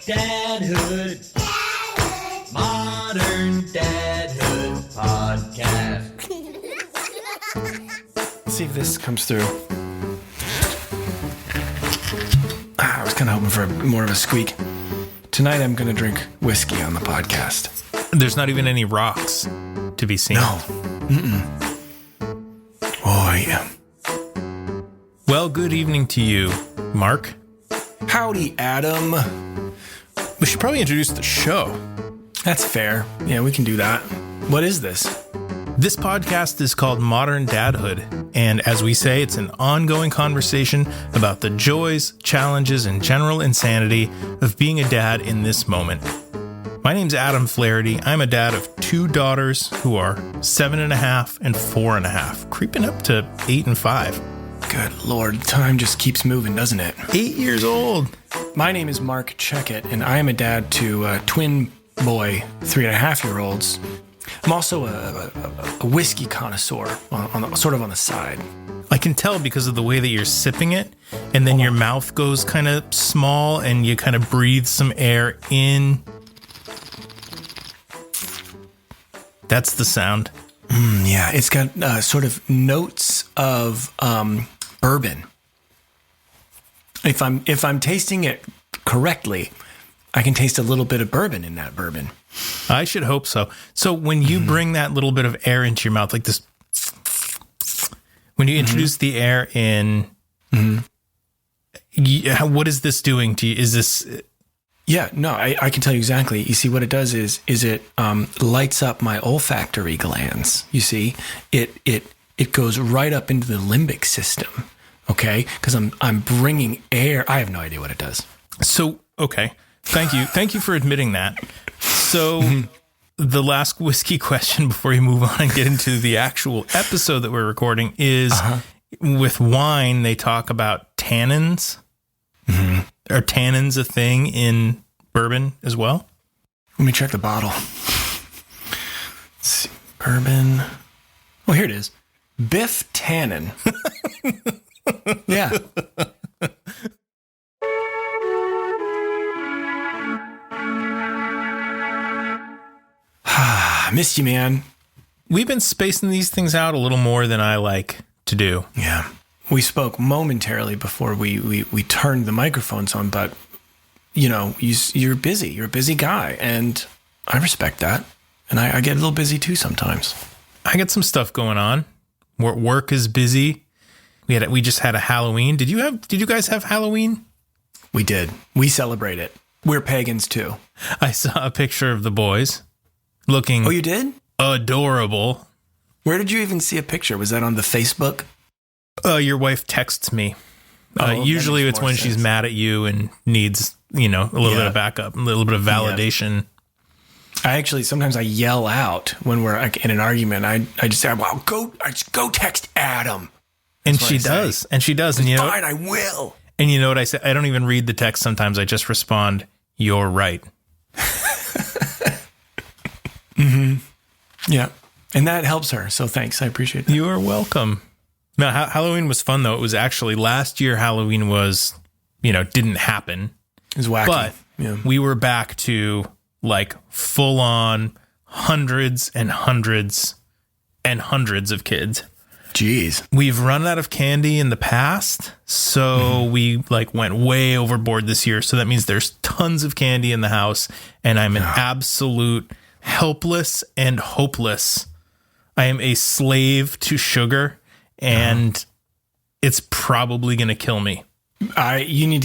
Dadhood. Modern Dadhood podcast. Let's see if this comes through. I was kind of hoping for more of a squeak. Tonight I'm going to drink whiskey on the podcast. There's not even any rocks to be seen. No. Oh, yeah. Well, good evening to you, Mark. Howdy, Adam. We should probably introduce the show. That's fair. Yeah, we can do that. What is this? This podcast is called Modern Dadhood, and as we say, it's an ongoing conversation about the joys, challenges, and general insanity of being a dad in this moment. My name's Adam Flaherty. I'm a dad of 2 daughters who are 7.5 and 4.5, creeping up to 8 and 5. Good Lord, time just keeps moving, doesn't it? 8 years old. My name is Marc Checket, and I am a dad to twin boy 3.5-year-olds. I'm also a whiskey connoisseur, sort of on the side. I can tell because of the way that you're sipping it, and then your mouth goes kind of small, and you kind of breathe some air in. That's the sound. Yeah, it's got sort of notes of bourbon. If I'm tasting it correctly, I can taste a little bit of bourbon in that bourbon. I should hope so. So when you bring that little bit of air into your mouth, like this, when you introduce the air in, what is this doing to you? Is this... Yeah, no, I can tell you exactly. You see, what it does is it lights up my olfactory glands. You see, it goes right up into the limbic system. Okay, because I'm bringing air. I have no idea what it does. So okay, thank you for admitting that. So the last whiskey question before you move on and get into the actual episode that we're recording is with wine. They talk about tannins. Are tannins a thing in bourbon as well? Let me check the bottle. Let's see. Bourbon. Oh, here it is. Biff tannin. Yeah. Missed you, man. We've been spacing these things out a little more than I like to do. Yeah. We spoke momentarily before we turned the microphones on, but, you know, you're busy. You're a busy guy, and I respect that. And I get a little busy, too, sometimes. I got some stuff going on. Work is busy. We just had a Halloween. Did you guys have Halloween? We did. We celebrate it. We're pagans, too. I saw a picture of the boys looking... Oh, you did? Adorable. Where did you even see a picture? Was that on the Facebook? Your wife texts me. Usually it's when she's mad at you and needs, a little bit of backup, a little bit of validation. Yeah. Sometimes I yell out when we're in an argument. I just say, well, go text Adam. And she does. And she does. And fine, I will. And you know what I say? I don't even read the text sometimes. I just respond, "You're right." Yeah. And that helps her. So thanks. I appreciate that. You are welcome. No, Halloween was fun, though. It was actually last year Halloween was, didn't happen. It was wacky. But we were back to like full on hundreds and hundreds and hundreds of kids. Jeez. We've run out of candy in the past, so we went way overboard this year. So that means there's tons of candy in the house, and I'm an absolute helpless and hopeless. I am a slave to sugar, and it's probably going to kill me. You need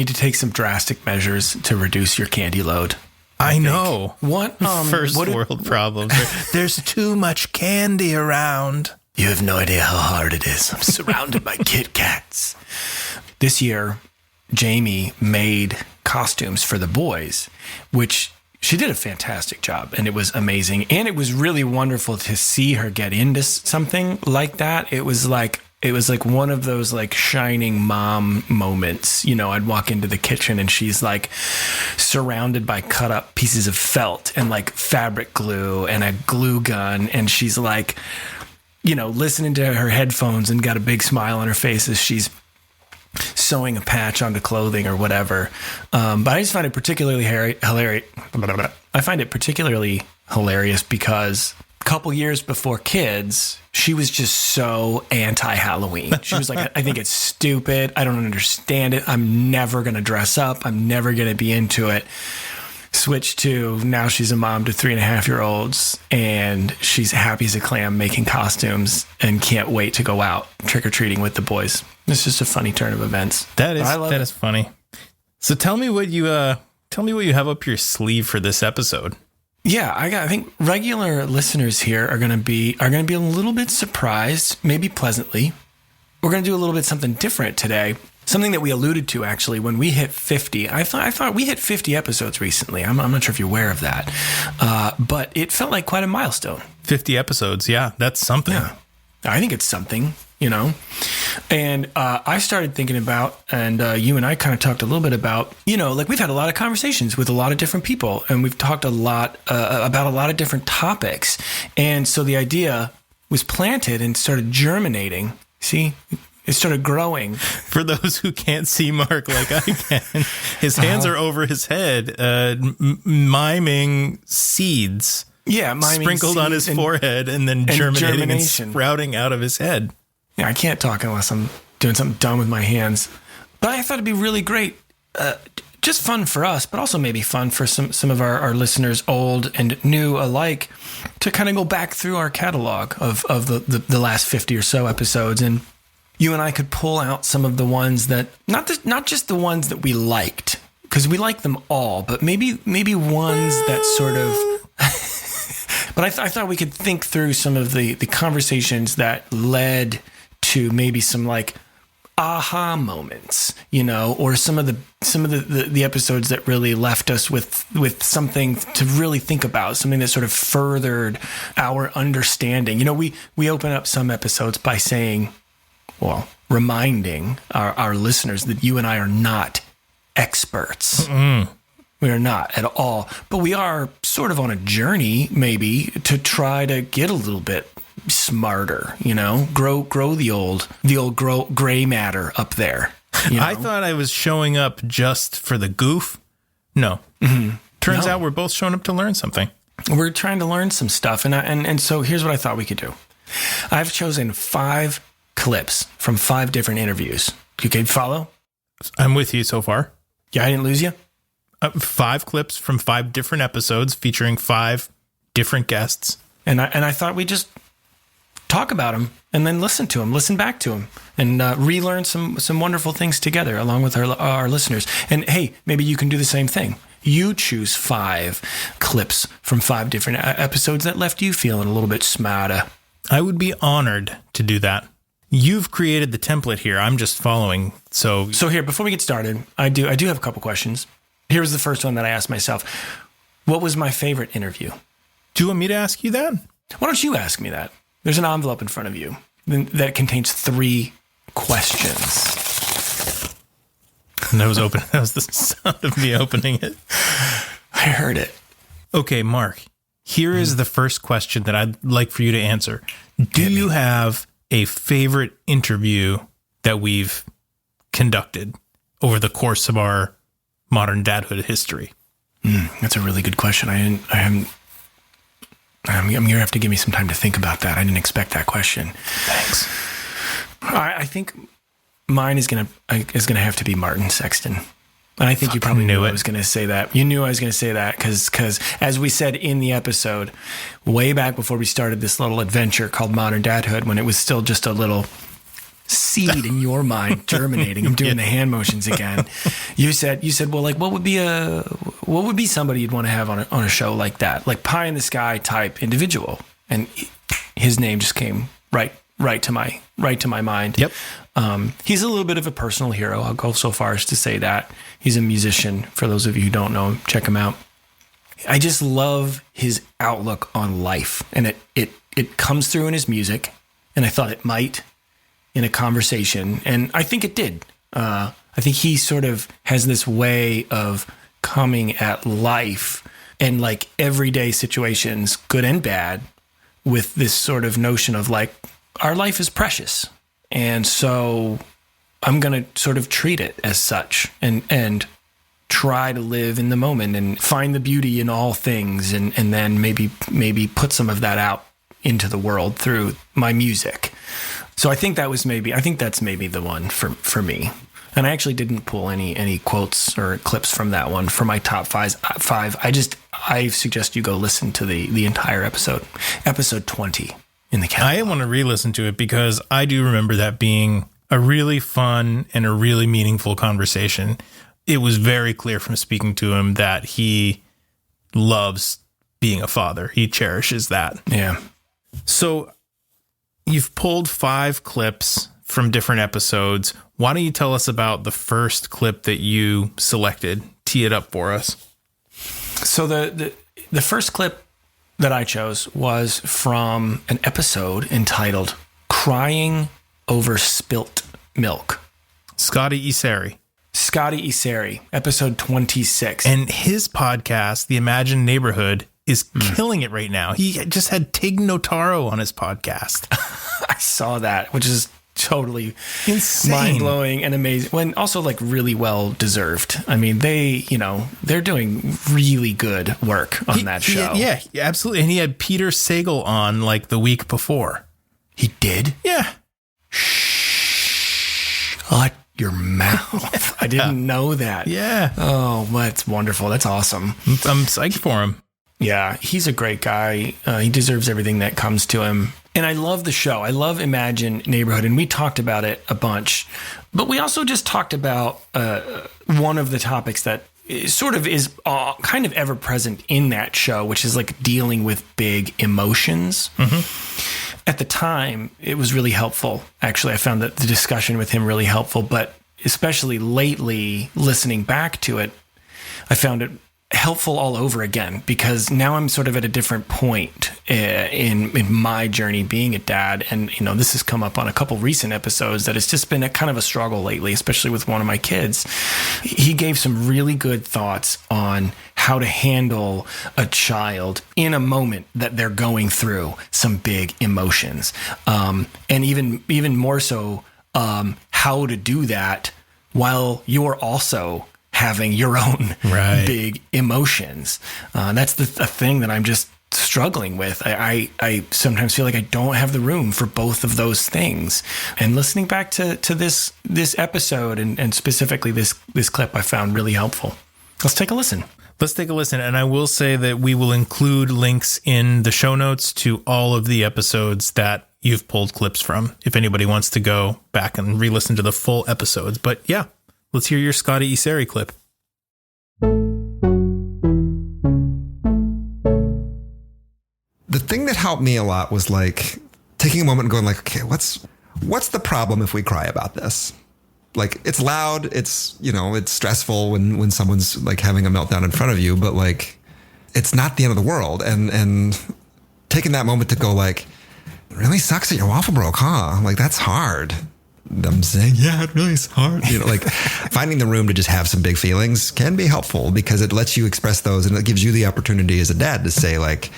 to take some drastic measures to reduce your candy load. I know. What first world problems? There's too much candy around. You have no idea how hard it is. I'm surrounded by Kit Kats. This year, Jamie made costumes for the boys, which she did a fantastic job, and it was amazing. And it was really wonderful to see her get into something like that. It was like one of those shining mom moments. I'd walk into the kitchen and she's surrounded by cut up pieces of felt and fabric glue and a glue gun. And she's listening to her headphones and got a big smile on her face as she's sewing a patch onto clothing or whatever. But I just find it particularly hilarious. I find it particularly hilarious because a couple years before kids, she was just so anti-Halloween. She was like, I think it's stupid. I don't understand it. I'm never going to dress up. I'm never going to be into it. Switch to now she's a mom to 3.5-year-olds and she's happy as a clam making costumes and can't wait to go out trick-or-treating with the boys. It's just a funny turn of events. That is funny. So tell me what you have up your sleeve for this episode. Yeah, I think regular listeners here are going to be a little bit surprised, maybe pleasantly. We're going to do a little bit something different today. Something that we alluded to, actually, when we hit 50. I thought we hit 50 episodes recently. I'm not sure if you're aware of that. But it felt like quite a milestone. 50 episodes, yeah, that's something. Yeah, I think it's something, you know. And I started thinking about, and you and I kind of talked a little bit about, you know, like we've had a lot of conversations with a lot of different people, and we've talked a lot about a lot of different topics. And so the idea was planted and started germinating. See? It started growing. For those who can't see Mark like I can, his hands are over his head, miming seeds. Yeah, miming sprinkled seeds on his forehead and then germinating and germination. sprouting out of his head. Yeah, I can't talk unless I'm doing something dumb with my hands. But I thought it'd be really great, just fun for us, but also maybe fun for some of our listeners, old and new alike, to kind of go back through our catalog of the last 50 or so episodes, and you and I could pull out some of the ones that, not just the ones that we liked, because we like them all, but maybe ones that sort of, but I thought we could think through some of the conversations that led to maybe some like aha moments, you know, or some of the episodes that really left us with something to really think about, something that sort of furthered our understanding. You know, we open up some episodes by saying, well, reminding our listeners that you and I are not experts. Mm-mm. We are not at all. But we are sort of on a journey, maybe, to try to get a little bit smarter, you know, grow the old gray matter up there. You know? I thought I was showing up just for the goof. No. Mm-hmm. Turns out we're both showing up to learn something. We're trying to learn some stuff. And so here's what I thought we could do. I've chosen 5 clips from 5 different interviews. You can follow? I'm with you so far. Yeah, I didn't lose you? 5 clips from 5 different episodes featuring 5 different guests. And I thought we'd just talk about them and then listen back to them, and relearn some wonderful things together along with our listeners. And hey, maybe you can do the same thing. You choose 5 clips from 5 different episodes that left you feeling a little bit smarter. I would be honored to do that. You've created the template here. I'm just following. So here, before we get started, I do have a couple questions. Here's the first one that I asked myself. What was my favorite interview? Do you want me to ask you that? Why don't you ask me that? There's an envelope in front of you that contains 3 questions. And that was open. That was the sound of me opening it. I heard it. Okay, Mark, here is the first question that I'd like for you to answer. Do you have a favorite interview that we've conducted over the course of our Modern Dadhood history? That's a really good question. I'm going to have to give me some time to think about that. I didn't expect that question. Thanks. I think mine is going to have to be Martin Sexton. And I think you probably knew I was going to say that. You knew I was going to say that because as we said in the episode, way back before we started this little adventure called Modern Dadhood, when it was still just a little seed in your mind germinating. I'm doing the hand motions again. You said, well, like, what would be somebody you'd want to have on a show like that, like pie in the sky type individual? And his name just came right to my mind. Yep. He's a little bit of a personal hero. I'll go so far as to say that. He's a musician. For those of you who don't know him, check him out. I just love his outlook on life, and it comes through in his music, and I thought it might in a conversation, and I think it did. I think he sort of has this way of coming at life and like everyday situations, good and bad, with this sort of notion of like, our life is precious. And so I'm going to sort of treat it as such and try to live in the moment and find the beauty in all things, and then maybe put some of that out into the world through my music. So I think that's maybe the one for me. And I actually didn't pull any quotes or clips from that one for my top five. I suggest you go listen to the entire episode 20 in the catalog. I want to re-listen to it because I do remember that being a really fun and a really meaningful conversation. It was very clear from speaking to him that he loves being a father. He cherishes that. Yeah. So you've pulled 5 clips from different episodes. Why don't you tell us about the first clip that you selected? Tee it up for us. So the first clip that I chose was from an episode entitled Crying Over Spilt Milk. Scotty Iseri, episode 26. And his podcast, The Imagined Neighborhood, is killing it right now. He just had Tig Notaro on his podcast. I saw that, which is totally insane, mind-blowing and amazing, when also like really well deserved. I mean, they're doing really good work on that show. Yeah, absolutely. And he had Peter Sagal on like the week before. He did? Yeah. Shut your mouth. I didn't know that. Yeah. Oh, that's wonderful. That's awesome. I'm psyched for him. Yeah, he's a great guy. He deserves everything that comes to him. And I love the show. I love Imagine Neighborhood, and we talked about it a bunch. But we also just talked about one of the topics that sort of is kind of ever present in that show, which is like dealing with big emotions. Mm-hmm. At the time, it was really helpful. Actually, I found that the discussion with him really helpful. But especially lately, listening back to it, I found it helpful all over again, because now I'm sort of at a different point in my journey being a dad. And, this has come up on a couple recent episodes that it's just been a kind of a struggle lately, especially with one of my kids. He gave some really good thoughts on how to handle a child in a moment that they're going through some big emotions. And even more so, how to do that while you're also having your own big emotions. That's the thing that I'm just struggling with. I sometimes feel like I don't have the room for both of those things. And listening back to this episode and specifically this clip, I found really helpful. Let's take a listen. And I will say that we will include links in the show notes to all of the episodes that you've pulled clips from, if anybody wants to go back and re-listen to the full episodes. But yeah, let's hear your Scotty Iseri clip. The thing that helped me a lot was like taking a moment and going like, okay, what's the problem if we cry about this? Like, it's loud, it's stressful when someone's like having a meltdown in front of you, but like, it's not the end of the world. And taking that moment to go like, it really sucks that your waffle broke, huh? Like, that's hard. Them saying, yeah, it really is hard. Like finding the room to just have some big feelings can be helpful, because it lets you express those, and it gives you the opportunity as a dad to say like,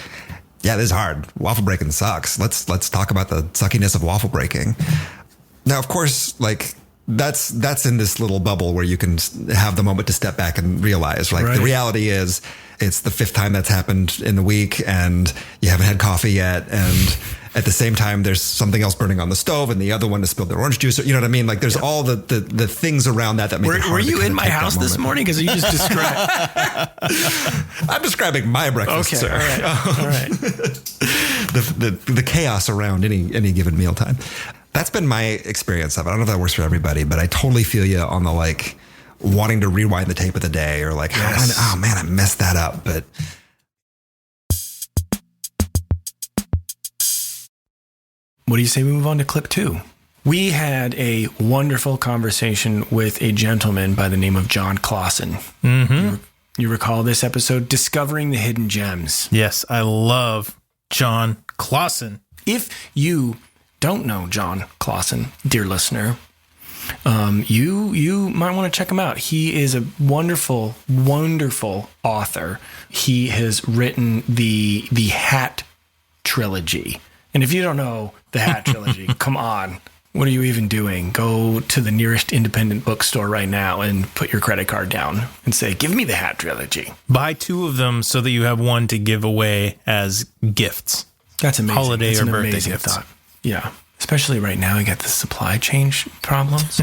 yeah, this is hard. Waffle breaking sucks. Let's talk about the suckiness of waffle breaking. Now, of course, like that's in this little bubble where you can have the moment to step back and realize, like, the reality is it's the 5th time that's happened in the week and you haven't had coffee yet. And at the same time, there's something else burning on the stove and the other one has spilled their orange juice. You know what I mean? Like, there's all the things around that make it hard. Were you in my house this morning? Because you just described. I'm describing my breakfast, sir. All right. The chaos around any given mealtime. That's been my experience of it. I don't know if that works for everybody, but I totally feel you on the like wanting to rewind the tape of the day, or like, oh man, I messed that up. But what do you say we move on to clip 2? We had a wonderful conversation with a gentleman by the name of John Clausen. Mm-hmm. You recall this episode, Discovering the Hidden Gems. Yes, I love John Clausen. If you don't know John Clausen, dear listener, you might want to check him out. He is a wonderful, wonderful author. He has written the Hat trilogy. And if you don't know the Hat trilogy, come on. What are you even doing? Go to the nearest independent bookstore right now and put your credit card down and say, give me the Hat trilogy. Buy 2 of them so that you have one to give away as gifts. That's amazing. Holiday That's or an birthday amazing gifts. thought. Yeah. Especially right now, you got the supply chain problems.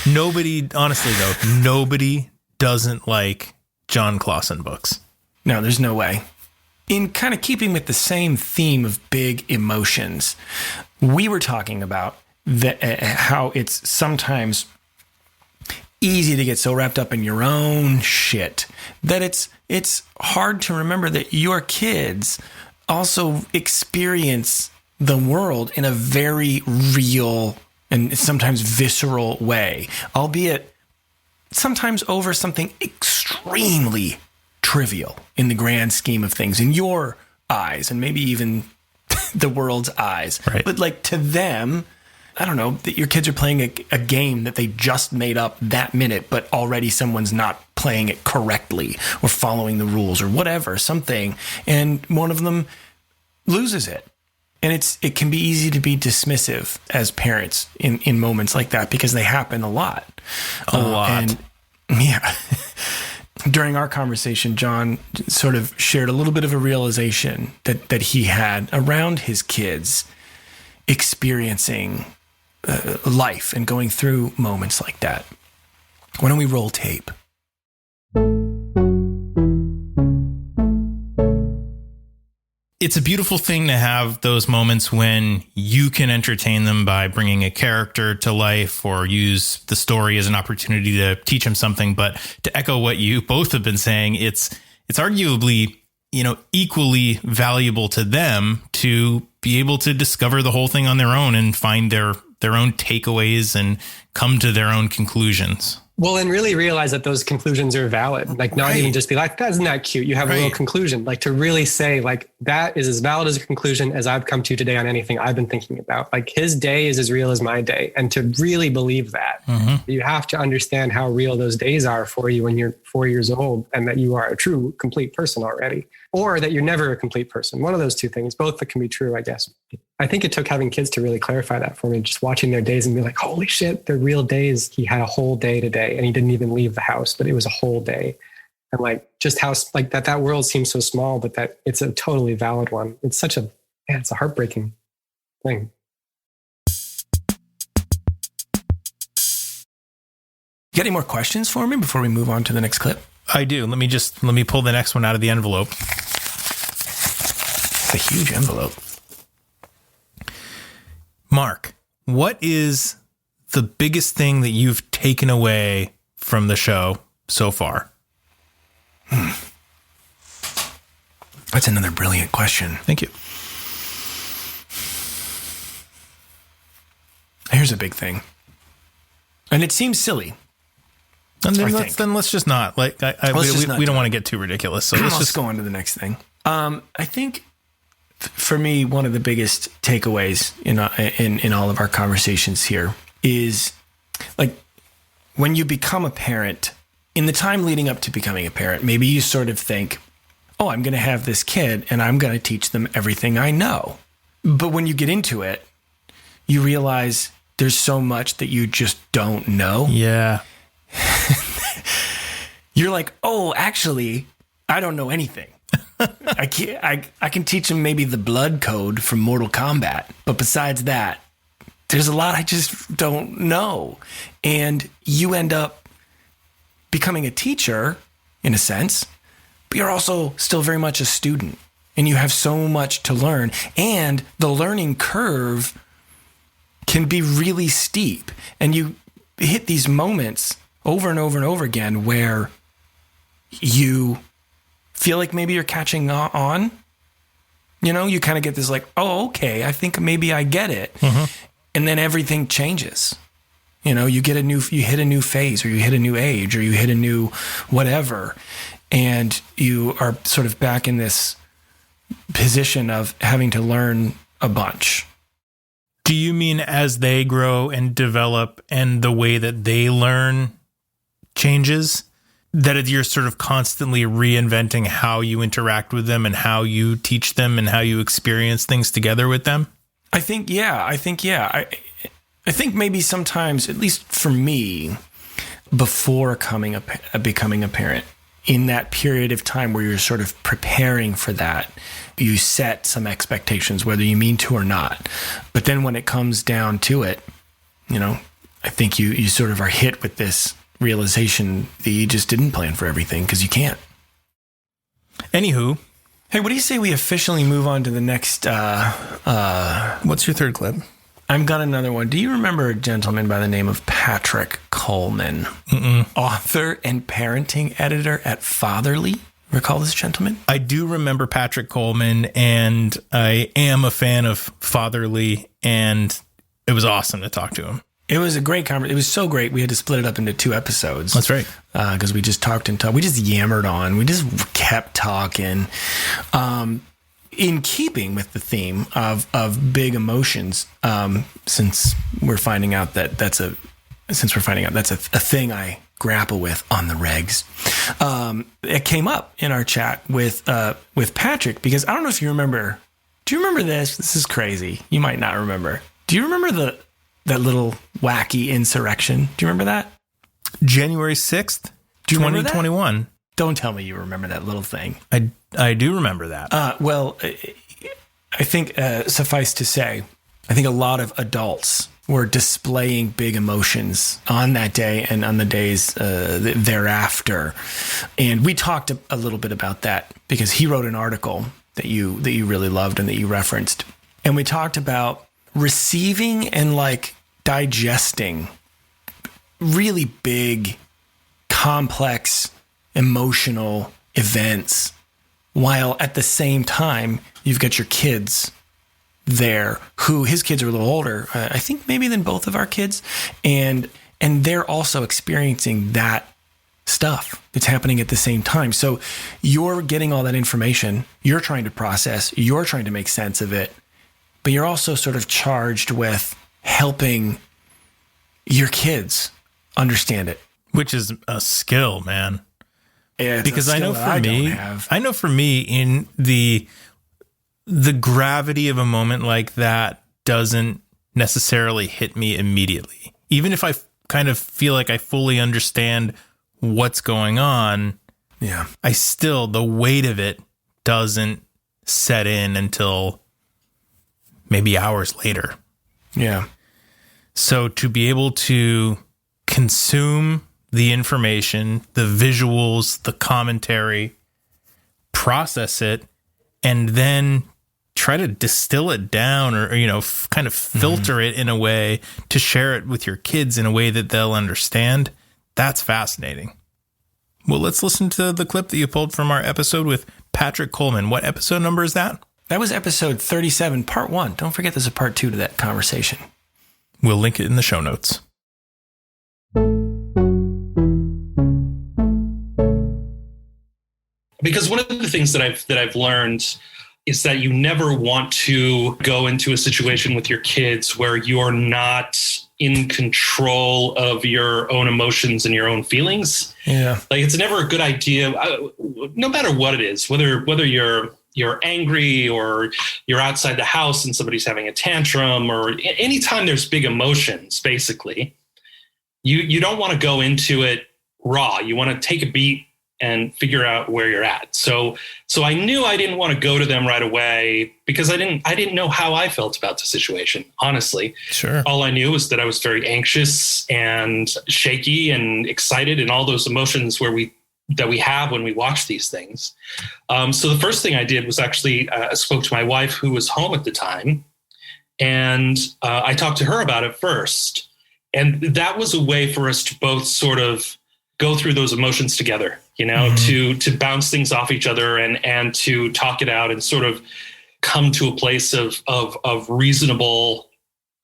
Nobody, honestly though, nobody doesn't like John Clausen books. No, there's no way. In kind of keeping with the same theme of big emotions, we were talking about how it's sometimes easy to get so wrapped up in your own shit that it's hard to remember that your kids also experience the world in a very real and sometimes visceral way, albeit sometimes over something extremely trivial in the grand scheme of things in your eyes and maybe even the world's eyes. Right. But like to them, I don't know, that your kids are playing a game that they just made up that minute, but already someone's not playing it correctly or following the rules or whatever, something. And one of them loses it. And it can be easy to be dismissive as parents in moments like that because they happen a lot. A lot. And yeah. During our conversation, John sort of shared a little bit of a realization that he had around his kids experiencing life and going through moments like that. Why don't we roll tape? It's a beautiful thing to have those moments when you can entertain them by bringing a character to life or use the story as an opportunity to teach them something. But to echo what you both have been saying, it's arguably, equally valuable to them to be able to discover the whole thing on their own and find their own takeaways and come to their own conclusions. Well, and really realize that those conclusions are valid. Like not even just be like, isn't that cute? You have a little conclusion. Like to really say like that is as valid as a conclusion as I've come to today on anything I've been thinking about. Like his day is as real as my day. And to really believe that, you have to understand how real those days are for you when you're 4 years old and that you are a true, complete person already. Or that you're never a complete person. One of those two things, both that can be true, I guess. I think it took having kids to really clarify that for me, just watching their days and be like, holy shit, they're real days. He had a whole day today and he didn't even leave the house, but it was a whole day. And like just how like that world seems so small, but that it's a totally valid one. It's it's a heartbreaking thing. You got any more questions for me before we move on to the next clip? I do. Let me pull the next one out of the envelope. It's a huge envelope. Mark, what is the biggest thing that you've taken away from the show so far? That's another brilliant question. Thank you. Here's a big thing. And it seems silly. And then let's just not. Like we don't want to get too ridiculous. So let's just go on to the next thing. I think for me, one of the biggest takeaways in all of our conversations here is like when you become a parent, in the time leading up to becoming a parent, maybe you sort of think, oh, I'm going to have this kid and I'm going to teach them everything I know. But when you get into it, you realize there's so much that you just don't know. Yeah. You're like, oh, actually, I don't know anything. I can teach them maybe the blood code from Mortal Kombat. But besides that, there's a lot I just don't know. And you end up becoming a teacher, in a sense, but you're also still very much a student. And you have so much to learn. And the learning curve can be really steep. And you hit these moments over and over and over again where you feel like maybe you're catching on. You kind of get this like, oh, okay, I think maybe I get it. And then everything changes. You hit a new phase, or you hit a new age, or you hit a new whatever. And you are sort of back in this position of having to learn a bunch. Do you mean as they grow and develop and the way that they learn changes, that you're sort of constantly reinventing how you interact with them and how you teach them and how you experience things together with them? I think, yeah. I think maybe sometimes, at least for me, before becoming a parent, in that period of time where you're sort of preparing for that, you set some expectations, whether you mean to or not. But then when it comes down to it, I think you sort of are hit with this realization that you just didn't plan for everything because you can't. Anywho. Hey, what do you say we officially move on to the next... What's your third clip? I've got another one. Do you remember a gentleman by the name of Patrick Coleman? Mm-mm. Author and parenting editor at Fatherly? Recall this gentleman? I do remember Patrick Coleman, and I am a fan of Fatherly, and it was awesome to talk to him. It was a great conversation. It was so great. We had to split it up into 2 episodes. That's right. Because we just talked and talked. We just yammered on. We just kept talking. In keeping with the theme of big emotions, since we're finding out that's a thing I grapple with on the regs. It came up in our chat with Patrick, because I don't know if you remember. Do you remember this? This is crazy. You might not remember. Do you remember that little wacky insurrection? Do you remember that? January 6th, 2021. Don't tell me you remember that little thing. I do remember that. Well, I think suffice to say, I think a lot of adults were displaying big emotions on that day and on the days thereafter. And we talked a little bit about that because he wrote an article that you really loved and that you referenced. And we talked about receiving and digesting really big, complex, emotional events, while at the same time you've got your kids there, who his kids are a little older, I think maybe than both of our kids, and they're also experiencing that stuff that's happening at the same time. So you're getting all that information, you're trying to process, you're trying to make sense of it, but you're also sort of charged with helping your kids understand it. Which is a skill, man. Yeah, because I know for me, in the gravity of a moment like that doesn't necessarily hit me immediately. Even if I kind of feel like I fully understand what's going on, yeah, the weight of it doesn't set in until maybe hours later. Yeah. So to be able to consume the information, the visuals, the commentary, process it, and then try to distill it down or kind of filter it in a way to share it with your kids in a way that they'll understand, that's fascinating. Well, let's listen to the clip that you pulled from our episode with Patrick Coleman. What episode number is that? That was episode 37, part 1. Don't forget there's a part 2 to that conversation. We'll link it in the show notes. Because one of the things that I've learned is that you never want to go into a situation with your kids where you're not in control of your own emotions and your own feelings. Yeah. It's never a good idea, no matter what it is, whether you're angry or you're outside the house and somebody's having a tantrum, or anytime there's big emotions, basically, you don't want to go into it raw. You want to take a beat and figure out where you're at. So I knew I didn't want to go to them right away because I didn't know how I felt about the situation, honestly. Sure. All I knew was that I was very anxious and shaky and excited and all those emotions that we have when we watch these things. So the first thing I did was actually spoke to my wife, who was home at the time, and I talked to her about it first. And that was a way for us to both sort of go through those emotions together, to bounce things off each other and to talk it out and sort of come to a place of reasonable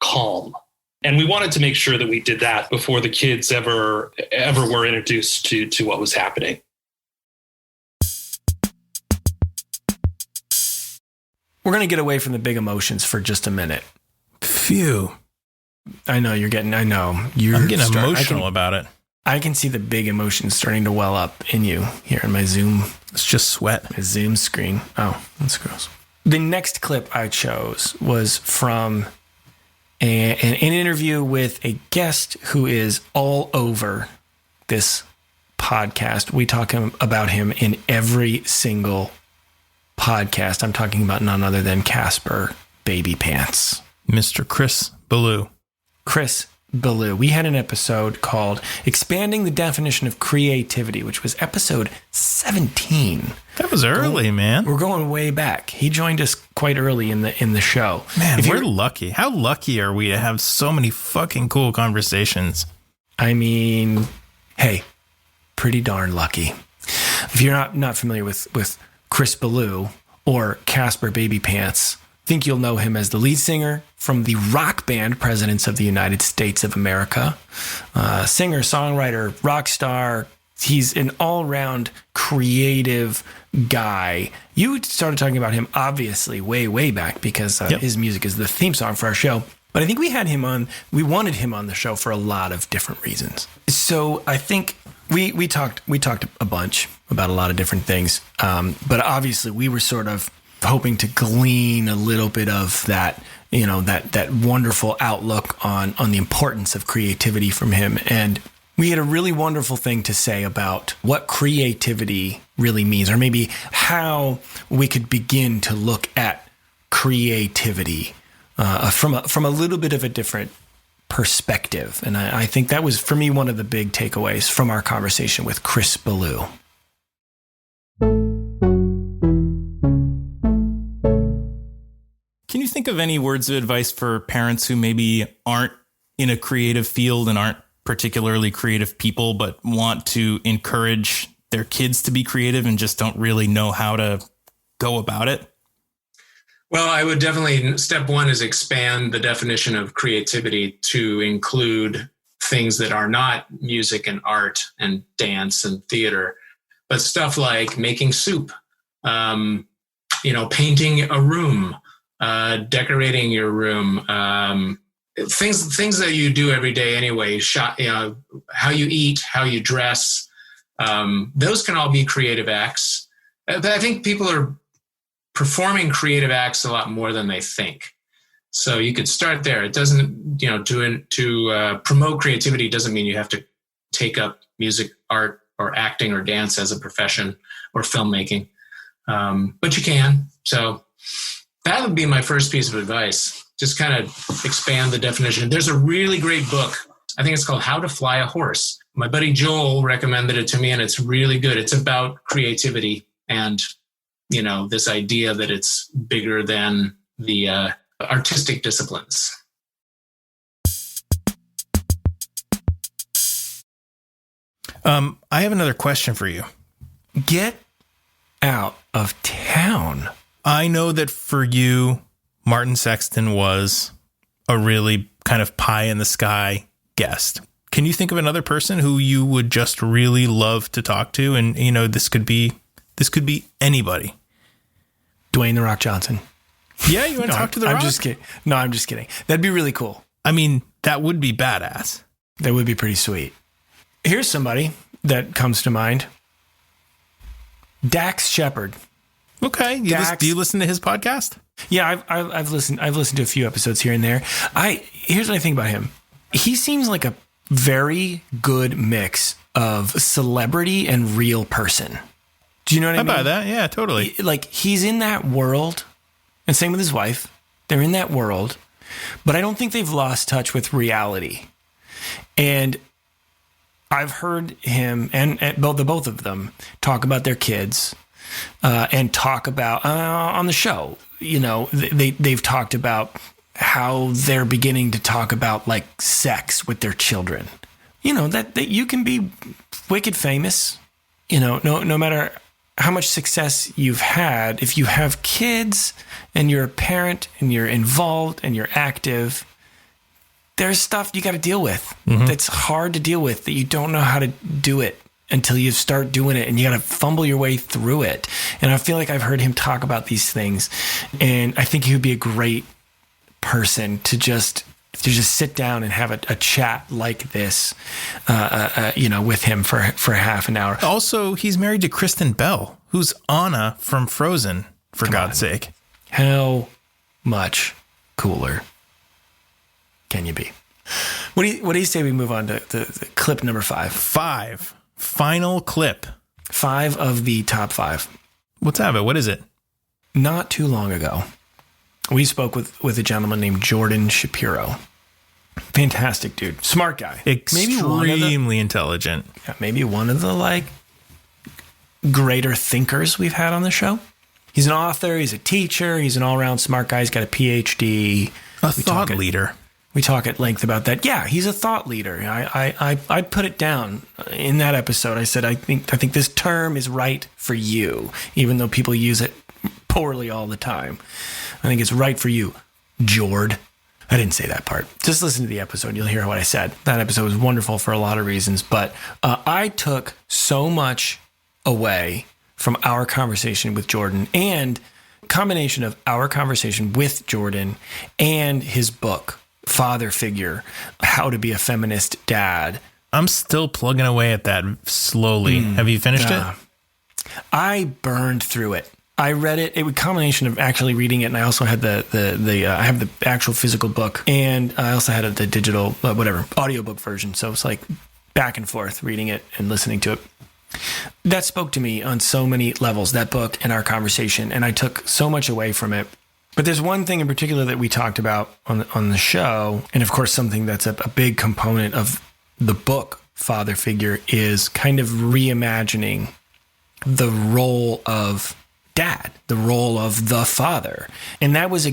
calm. And we wanted to make sure that we did that before the kids ever were introduced to what was happening. We're going to get away from the big emotions for just a minute. Phew. I know I'm getting emotional about it. I can see the big emotions starting to well up in you here in my Zoom. It's just sweat. My Zoom screen. Oh, that's gross. The next clip I chose was from an interview with a guest who is all over this podcast. We talk about him in every single podcast. I'm talking about none other than Casper Baby Pants. Mr. Chris Ballou. Chris Ballou. We had an episode called Expanding the Definition of Creativity, which was episode 17. That was early, man. We're going way back. He joined us quite early in the show. Man, we're lucky. How lucky are we to have so many fucking cool conversations? I mean, hey, pretty darn lucky. If you're not familiar with Chris Ballou or Casper Baby Pants, I think you'll know him as the lead singer from the rock band Presidents of the United States of America. Singer, songwriter, rock star. He's an all-around creative guy. You started talking about him, obviously, way back because his music is the theme song for our show. But I think we wanted him on the show for a lot of different reasons. So I think we talked a bunch about a lot of different things. But obviously we were sort of hoping to glean a little bit of that, that wonderful outlook on the importance of creativity from him. And we had a really wonderful thing to say about what creativity really means, or maybe how we could begin to look at creativity from a little bit of a different perspective. And I think that was, for me, one of the big takeaways from our conversation with Chris Ballou. Can you think of any words of advice for parents who maybe aren't in a creative field and aren't particularly creative people, but want to encourage their kids to be creative and just don't really know how to go about it? Well, I would definitely, step one is expand the definition of creativity to include things that are not music and art and dance and theater, but stuff like making soup, painting a room, decorating your room, things that you do every day anyway, how you eat, how you dress, those can all be creative acts. But I think people are performing creative acts a lot more than they think. So you could start there. It doesn't, to promote creativity doesn't mean you have to take up music, art, or acting or dance as a profession or filmmaking. But you can. So that would be my first piece of advice. Just kind of expand the definition. There's a really great book. I think it's called How to Fly a Horse. My buddy Joel recommended it to me, and it's really good. It's about creativity and, this idea that it's bigger than the artistic disciplines. I have another question for you. Get out of town. I know that for you, Martin Sexton was a really kind of pie in the sky guest. Can you think of another person who you would just really love to talk to? And, this could be anybody. Dwayne The Rock Johnson. Yeah, you want to talk to The Rock? I'm just kidding. No, I'm just kidding. That'd be really cool. I mean, that would be badass. That would be pretty sweet. Here's somebody that comes to mind. Dax Shepard. Okay. Do you listen to his podcast? Yeah, I've listened to a few episodes here and there. Here's what I think about him. He seems like a very good mix of celebrity and real person. Do you know what I mean? I buy that. Yeah, totally. Like, he's in that world, and same with his wife. They're in that world, but I don't think they've lost touch with reality. And I've heard him and the both of them talk about their kids and talk about on the show. They've talked about how they're beginning to talk about like sex with their children. That you can be wicked famous. No matter how much success you've had, if you have kids and you're a parent and you're involved and you're active, there's stuff you got to deal with that's hard to deal with, that you don't know how to do it until you start doing it, and you got to fumble your way through it. And I feel like I've heard him talk about these things, and I think he would be a great person to just sit down and have a chat like this, with him for half an hour. Also, he's married to Kristen Bell, who's Anna from Frozen, for God's sake. How much cooler can you be? What do you say we move on to the clip number 5? 5. Final clip. 5 of the top 5. Let's have it. What is it? Not too long ago, we spoke with a gentleman named Jordan Shapiro. Fantastic dude. Smart guy. Extremely intelligent. Yeah, maybe one of the like greater thinkers we've had on the show. He's an author. He's a teacher. He's an all-around smart guy. He's got a PhD. A thought leader. We talk at length about that. Yeah, he's a thought leader. I put it down in that episode. I said, I think this term is right for you, even though people use it poorly all the time. I think it's right for you, Jord. I didn't say that part. Just listen to the episode. You'll hear what I said. That episode was wonderful for a lot of reasons, but I took so much away from our conversation with Jordan, and combination of our conversation with Jordan and his book, Father Figure, How to Be a Feminist Dad. I'm still plugging away at that slowly. Have you finished it? I burned through it. I read it. It was a combination of actually reading it, and I also had I have the actual physical book, and I also had the digital, audiobook version. So it's like back and forth reading it and listening to it. That spoke to me on so many levels, that book and our conversation, and I took so much away from it. But there's one thing in particular that we talked about on the show, and of course something that's a big component of the book, Father Figure, is kind of reimagining the role of dad, the role of the father. And that was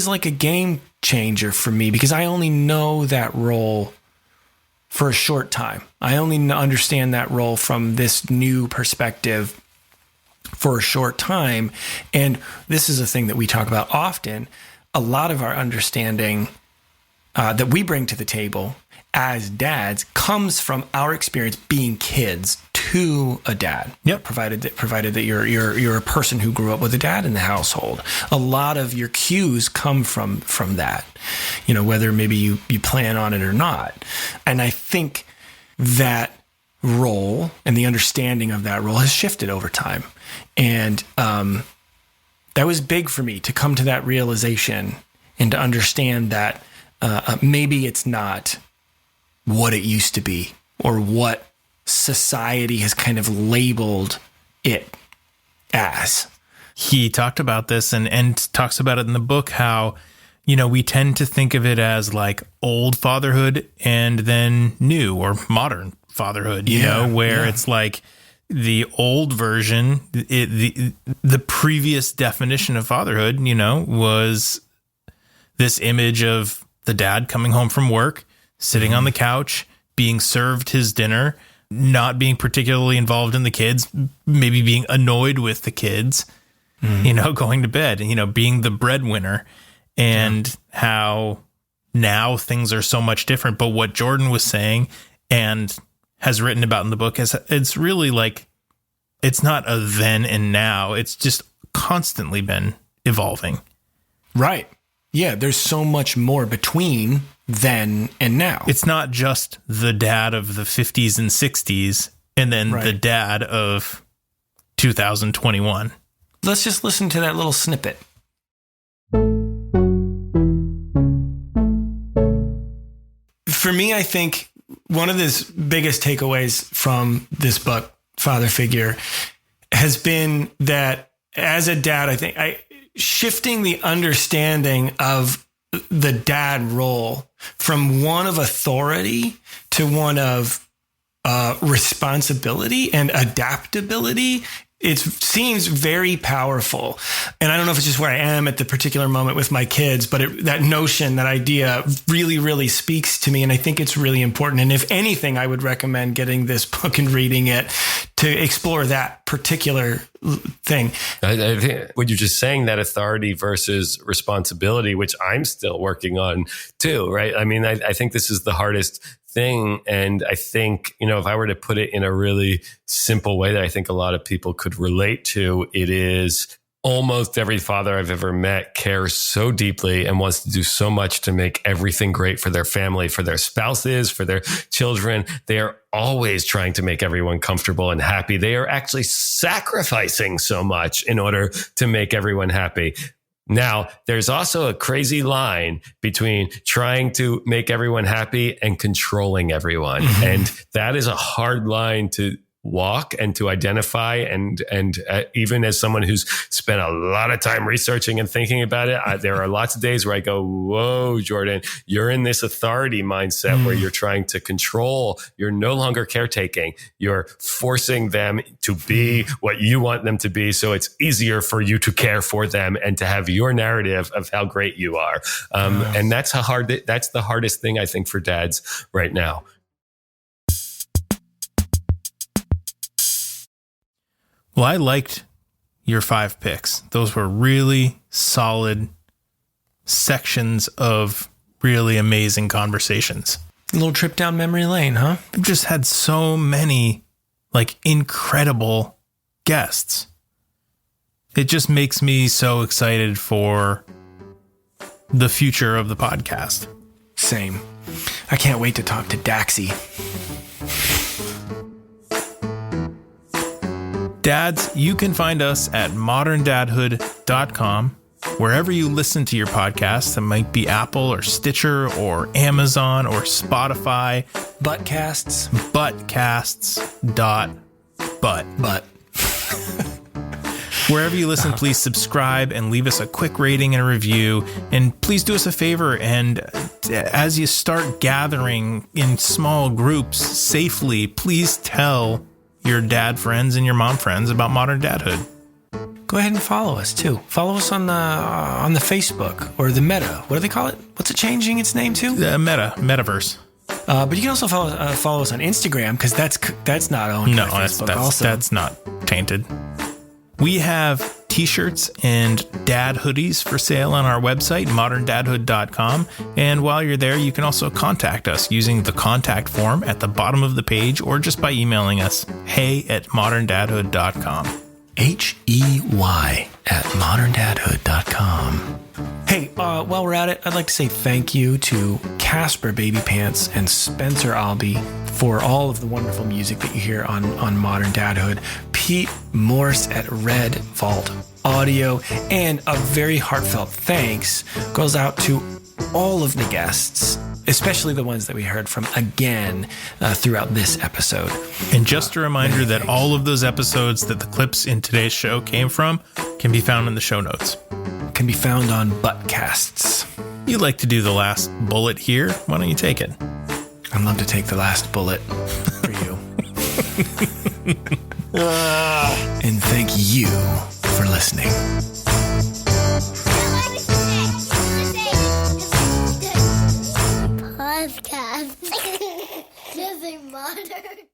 like a game changer for me, because I only know that role for a short time. I only understand that role from this new perspective for a short time. And this is a thing that we talk about often. A lot of our understanding that we bring to the table as dads comes from our experience being kids to a dad. Yep. Provided that you're a person who grew up with a dad in the household. A lot of your cues come from that, whether maybe you plan on it or not. And I think that role and the understanding of that role has shifted over time. And that was big for me to come to that realization and to understand that maybe it's not what it used to be or what society has kind of labeled it as. He talked about this and talks about it in the book, how, we tend to think of it as like old fatherhood and then new or modern fatherhood, where it's like the old version, the previous definition of fatherhood, was this image of the dad coming home from work, sitting on the couch, being served his dinner, not being particularly involved in the kids, maybe being annoyed with the kids, going to bed, being the breadwinner, and how now things are so much different. But what Jordan was saying and has written about in the book is it's really like, it's not a then and now. It's just constantly been evolving. Right. Yeah. There's so much more between then and now. It's not just the dad of the 50s and 60s and then the dad of 2021. Let's just listen to that little snippet. For me, I think one of the biggest takeaways from this book, Father Figure, has been that as a dad, I think shifting the understanding of the dad role from one of authority to one of responsibility and adaptability. It seems very powerful. And I don't know if it's just where I am at the particular moment with my kids, but that notion, that idea really, really speaks to me. And I think it's really important. And if anything, I would recommend getting this book and reading it to explore that particular thing. I think when you're just saying that authority versus responsibility, which I'm still working on too, right? I mean, I think this is the hardest thing. And I think, if I were to put it in a really simple way that I think a lot of people could relate to, it is almost every father I've ever met cares so deeply and wants to do so much to make everything great for their family, for their spouses, for their children. They are always trying to make everyone comfortable and happy. They are actually sacrificing so much in order to make everyone happy. Now, there's also a crazy line between trying to make everyone happy and controlling everyone. And that is a hard line to walk and to identify. And even as someone who's spent a lot of time researching and thinking about it, there are lots of days where I go, whoa, Jordan, you're in this authority mindset where you're trying to control. You're no longer caretaking. You're forcing them to be what you want them to be. So it's easier for you to care for them and to have your narrative of how great you are. And that's that's the hardest thing, I think, for dads right now. Well, I liked your 5 picks. Those were really solid sections of really amazing conversations. A little trip down memory lane, huh? We've just had so many incredible guests. It just makes me so excited for the future of the podcast. Same. I can't wait to talk to Daxie. Dads, you can find us at moderndadhood.com. Wherever you listen to your podcast, that might be Apple or Stitcher or Amazon or Spotify. Buttcasts. Buttcasts.but. Wherever you listen, please subscribe and leave us a quick rating and a review. And please do us a favor. And as you start gathering in small groups safely, please tell your dad friends and your mom friends about Modern Dadhood. Go ahead and follow us too. Follow us on the Facebook or the Meta. What do they call it? What's it changing its name to? The Metaverse. But you can also follow us on Instagram because that's not owned by Facebook. That's not tainted. We have t-shirts and dad hoodies for sale on our website, moderndadhood.com. And while you're there, you can also contact us using the contact form at the bottom of the page or just by emailing us, hey@moderndadhood.com. HEY@moderndadhood.com. Hey, while we're at it, I'd like to say thank you to Casper Baby Pants and Spencer Albee for all of the wonderful music that you hear on Modern Dadhood. Pete Morse at Red Vault Audio, and a very heartfelt thanks goes out to all of the guests, especially the ones that we heard from again throughout this episode. And just a reminder that all of those episodes that the clips in today's show came from can be found in the show notes. Can be found on Buttcasts. You'd like to do the last bullet here? Why don't you take it? I'd love to take the last bullet for you. And thank you for listening. Podcast. Living modern.